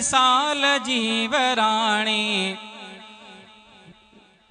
साल जीवराणी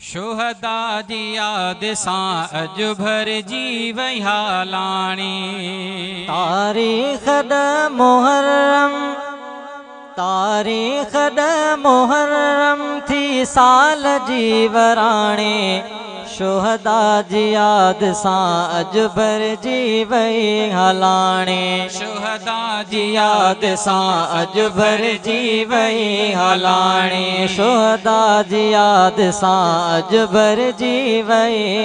शुहदा जी याद सां अज भर जीव हालाणी तारीख द मुहर्रम तारीख द मुहर्रम थी साल जीवराणी शुहदा जी याद सां अज भर जीव हालाणी शुहदा जी याद सां अज भर जीव हालाणी शुहदा जी याद सां अज भर जीव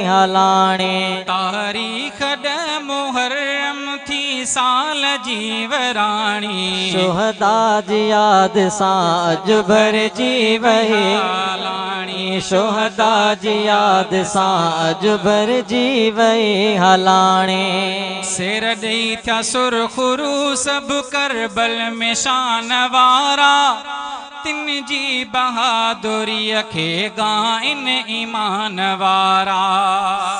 हालाणी तारीख द मुहर्रम थी साल जीवराणी शुहदा जी याद सां अज भर जीव हालाणी शुहदा जी याद सां अज भर जीव हालाणी सिर ॾेई थिया सुरखुरू सभु करबल में शान वारा तिन जी बहादुरीअ खे गाइन ईमान वारा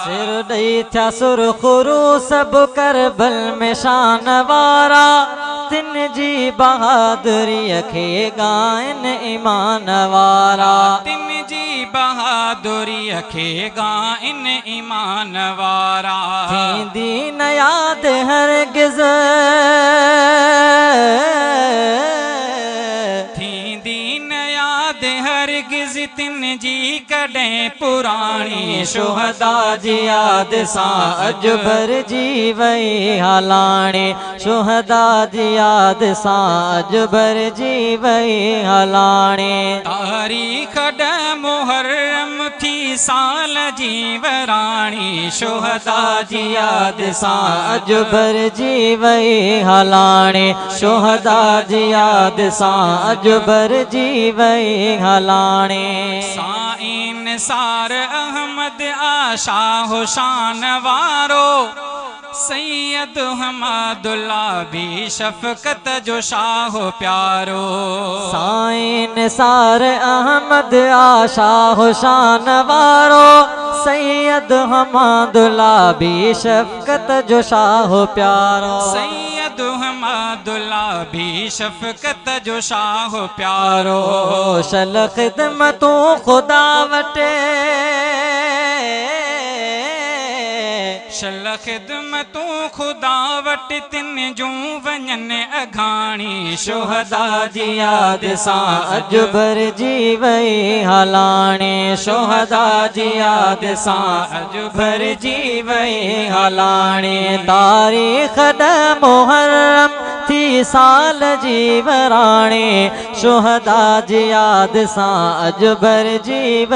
सिर ॾेई थिया सुरखुरू सभु करबल में शान वारा तिन जी बहादुरीअ खे गाइन ईमान वारा तिन जी बहादुरीअ खे गाइन ईमान वारा थींदी न याद हरगिज़ थींदी न याद हरगिज़ तिन जी कॾहिं पुराणी शुहदा जी याद सां अज भर जीव हालाणी शुहदा जी याद सां अज भर जीव हालाणी तारीख द मुहर्रम थी साल जीवराणी शुहदा जी याद सां अज भर जीव हालाणी शुहदा जी याद सां अज भर जीव हालाणी साईं सार अहमद आशा हुशान वारो सैयद हमादुल्ला भी शफ़क़त जो शाह प्यारो साईं सार अहमद आशा हुशान वारो सैयद हमादुल्ला भी शफ़क़त जो शाह प्यारो सैयद हमादुल्ला भी शफ़क़त जो शाह प्यारो शल ख़िदमतूं ख़ुदा वटे शल ख़िदमतूं ख़ुदा वटि तिन जूं वञनि अघाणी शुहदा जी याद सां अज भर जीव हालाणी शुहदा जी याद सां अज भर जीव हालाणी तारीख़ द मुहर्रम थी साल जीवराणी शुहदा जी याद सां अज भर जीव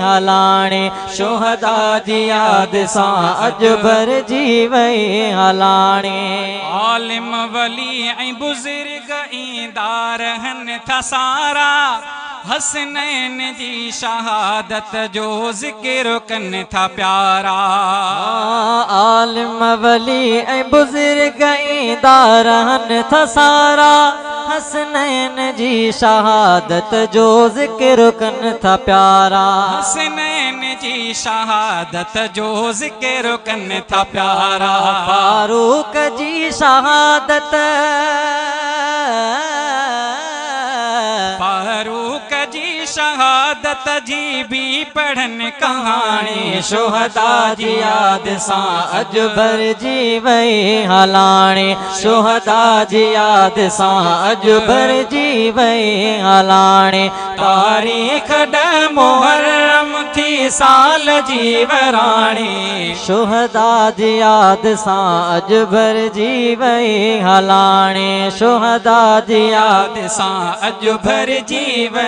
हालाणी शुहदा जी याद सां अज भर जीव हालाणी आलिम वली ऐं बुज़ुर्ग ईंदा रहनि था सारा हसनैन जी शहादत जो ज़िक्र कनि था प्यारा आलिम वली ऐं बुज़ुर्ग ईंदा रहनि था सारा हसनैन जी शहादत जो ज़िक्र कनि था प्यारा हसनैन जी शहादत जो ज़िक्र कनि था प्यारा फारूक जी शहादत फारूक जी शहादत जी भी पढ़न कहानी शुहदा जी याद सां अज भर जीव हालाणी शुहदा जी याद सां अज भर जीव हालाणी तारीख़ द मुहर्रम थी साल जीवराणी शुहदा जी याद सां अज भर जीव हालाणी शुहदा जी याद सां अज भर जीव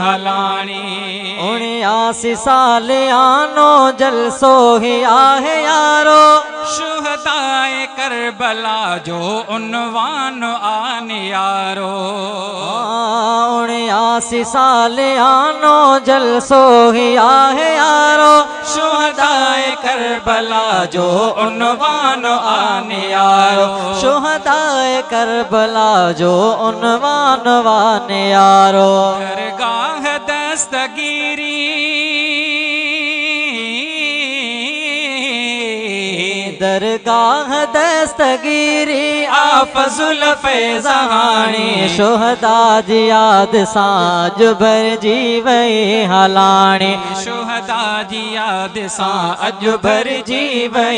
हालाणी 79 साल आनो जलसो ही आहे यारो शुहदाए करबला जो उन्वान आन यारो 79 साल आनो जलसो ही आहे यारो शुहदाए करबला जो उन्वान आन यारो शुहदाए करबला जो उन्वान वान यारो दरगाह दस्तगीरी दरगाह दरगाह दस्तगीरी आफजुल फैज़ानी शुहदा जी याद सां जुबर जीवे हलाणी शुहदा जी याद सां अजुबर जीवे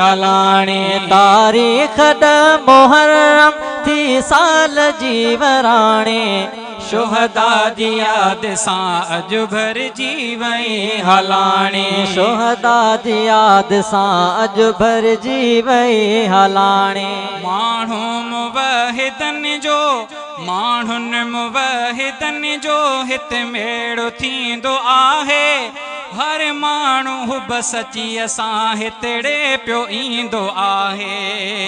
हलाणी तारीख़ द मुहर्रम थी साल जीवराणी शुहदा जी याद सां अजुबर जीवे हलाणी शुहदा जी याद सां अजुबर जीवे हलाणी माण्हू मुवहिदन जो माण्हुनि मुवहिदन जो हित मेड़ो थींदो आहे हर माण्हू बस अची असां हितड़े पियो ईंदो आहे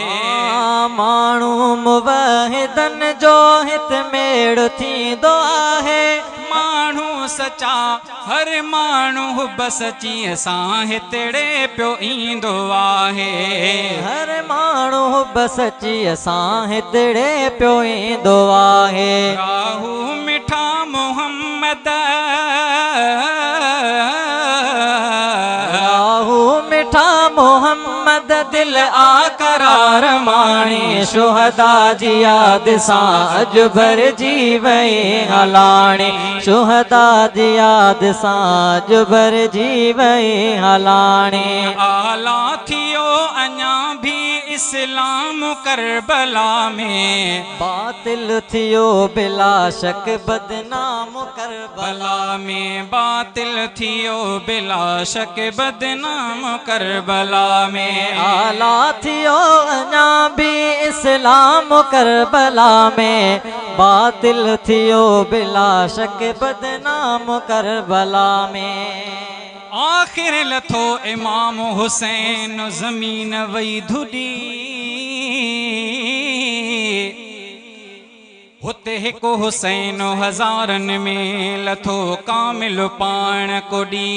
माण्हू मुवहिदन जो हित मेड़ थींदो आहे माण्हू सचा हर माण्हू बस अची असां हितड़े पियो ईंदो आहे हर माण्हू बस अची असां हितड़े पियो ईंदो आहे राहू मिठा मोहम्मद मिठा मोहम्मद दिल आकरार माणी शुहदा जी याद सां अजुबर जीवे हलाणी शुहदा जी याद सां अजुबर जीवे हलाणी आला थियो अञा भी इस्लाम करबला में बातिल थियो बिला शक बदनाम करबला में बातिल थियो बिला शक बदनाम करबला में आला थियो अञा भी इस्लाम करबला में बातिल थियो बिला शक बदनाम करबला में आखिर लथो इमाम हुसैन ज़मीन वई धुडी हुते हिकु हुसैन हज़ारनि में लथो कामिल पाण कोडी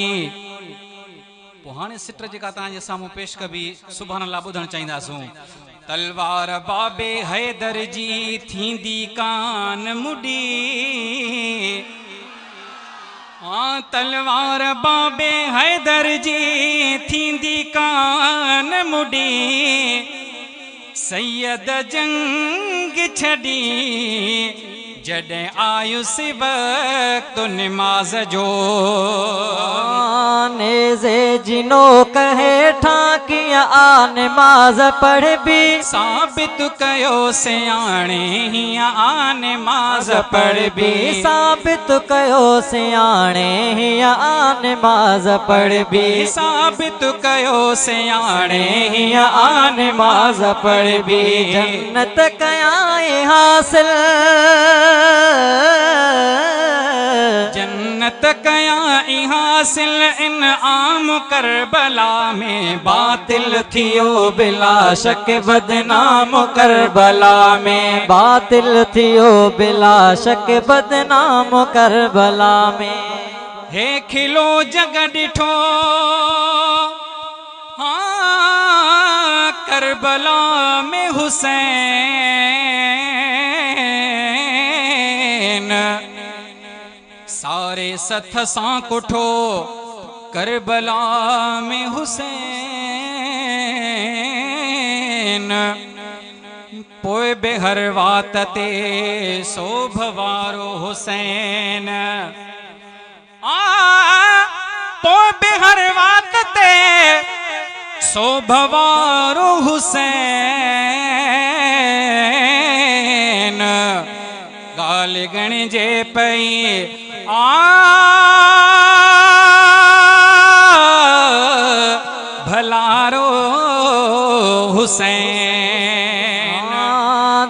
पोइ हाणे सिट जेका तव्हांजे साम्हूं पेश कबी सुभाणे अल्लाह ॿुधणु चाहींदासूं तलवार बाबे हैदर जी थींदी कान मुडी तलवार बाबे हैदर जी थींदी कान मुडी सैयद जंग छड़ी जॾहिं आयुसि वक़्तु निमाज़ जो नेज़े जिनो कहे ठाकिया आ निमाज़ पढ़बी साबित कयो सियाणे हीअं आ निमाज़ पढ़बी साबित कयो सियाणे हीअं आ निमाज़ पढ़बी साबित कयो सियाणे हीअं आ निमाज़ पढ़बी जन्नत कयाए हासिल जन्नत कया हासिल इनाम करबला में बातिल थियो बिला शक बदनाम करबला में बातिल थियो बिला शक बदनाम करबला में हे खिलो जग ॾिठो हाँ करबला में हुसैन सारे सथ सां कुठो करबला में हुसैन पोइ बे हर वात ते शोभ वारो हुसैन पोइ बे हर वात ते शोभ वारो हुसैन ॻाल्हि ॻणिजे पई भलारो हुसैन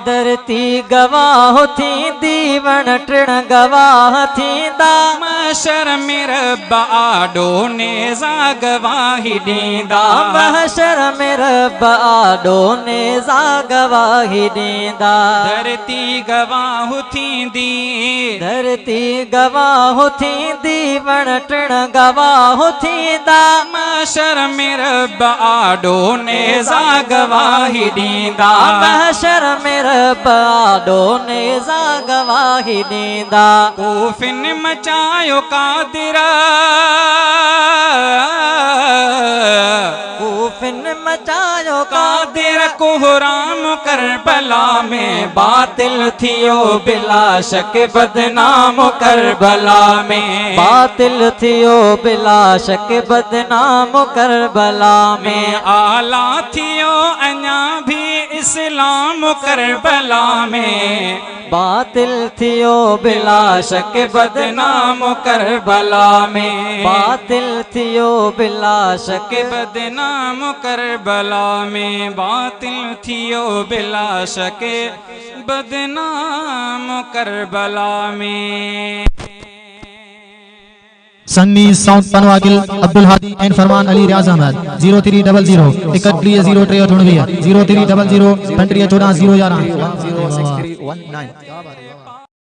धरती गवाह थींदी वण टिण गवाह थींदा महशर में रब आॾो नेज़ा गवाही ॾींदा महशर में रब आॾो नेज़ा गवाही ॾींदा धरती गवाह थींदी धरती गवाह थींदी वण टिण गवाह थींदा महशर में रब आॾो नेज़ा गवाही ॾींदा महशर में रब आॾो नेज़ा गवाही ॾींदा कूफिन मचायो कादिरा कूफिन मचायो कादिर कोहराम करबला में बातिल थियो बिला शक बदनाम करबला में बातिल थियो बिला शक बदनाम करबला में आला थियो अञा भी इस्लाम करबला में बातिल थियो बिला शक बदनाम करबला में बातिल थियो बिला शक बदनाम करबला में बातिल थियो बिला शक बदनाम करबला में Sunny Sound Panwagil Abdul Hadi and Farman Ali Riaz Ahmed 0300 31 03 98 0300 23 14 0 11 106319